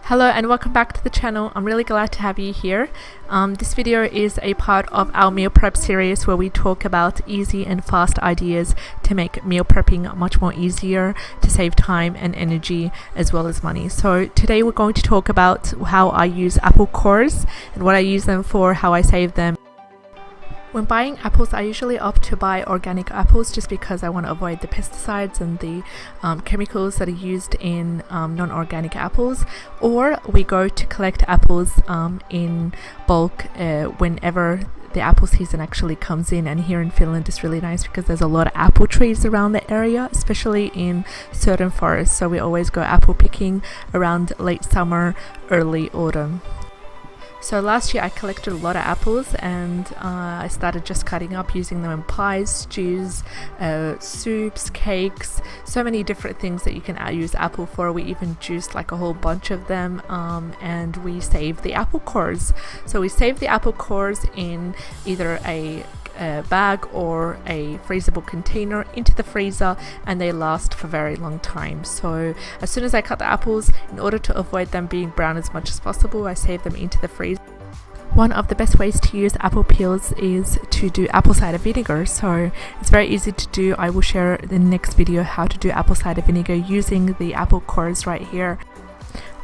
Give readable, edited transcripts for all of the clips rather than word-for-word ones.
Hello and welcome back to the channel. I'm really glad to have you here. This video is a part of our meal prep series where we talk about easy and fast ideas to make meal prepping much more easier, to save time and energy as well as money. So today we're going to talk about how I use apple cores and what I use them for, how I save them. When buying apples, I usually opt to buy organic apples just because I want to avoid the pesticides and the chemicals that are used in non-organic apples, or we go to collect apples in bulk whenever the apple season actually comes in. And here in Finland it's really nice because there's a lot of apple trees around the area, especially in certain forests, so we always go apple picking around late summer, early autumn. So last year I collected a lot of apples and I started just cutting up, using them in pies, stews, soups, cakes, so many different things that you can use apple for. We even juiced like a whole bunch of them and we saved the apple cores. So we saved the apple cores in either a bag or a freezable container into the freezer, and they last for a very long time. So as soon as I cut the apples, in order to avoid them being brown as much as possible, I save them into the freezer. One of the best ways to use apple peels is to do apple cider vinegar. So it's very easy to do. I will share in the next video how to do apple cider vinegar using the apple cores right here.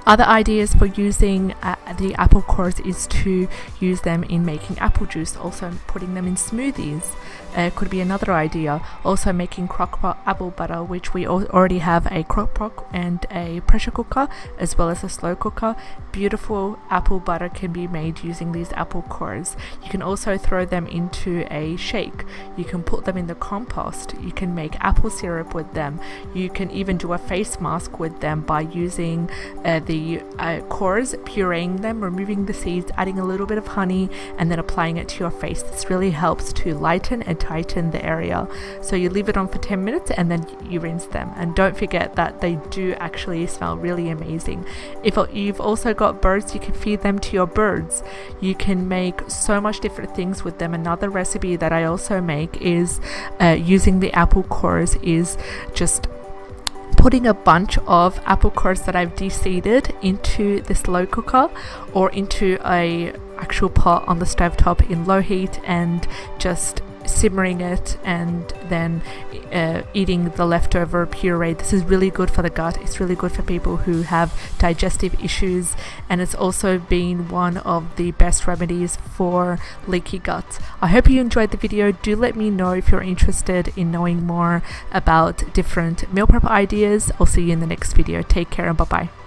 Other ideas for using the apple cores is to use them in making apple juice, also putting them in smoothies. Could be another idea. Also making crock-pot apple butter, which we already have a crock-pot and a pressure cooker as well as a slow cooker. Beautiful apple butter can be made using these apple cores. You can also throw them into a shake. You can put them in the compost. You can make apple syrup with them. You can even do a face mask with them by using the cores, pureeing them, removing the seeds, adding a little bit of honey, and then applying it to your face. This really helps to lighten and tighten the area. So you leave it on for 10 minutes and then you rinse them. And don't forget that they do actually smell really amazing. If you've also got birds, you can feed them to your birds. You can make so much different things with them. Another recipe that I also make is using the apple cores is just putting a bunch of apple cores that I've de-seeded into the slow cooker or into a actual pot on the stove top in low heat and just simmering it and then eating the leftover puree. This is really good for the gut. It's really good for people who have digestive issues, and it's also been one of the best remedies for leaky gut. I hope you enjoyed the video. Do let me know if you're interested in knowing more about different meal prep ideas. I'll see you in the next video. Take care and bye bye.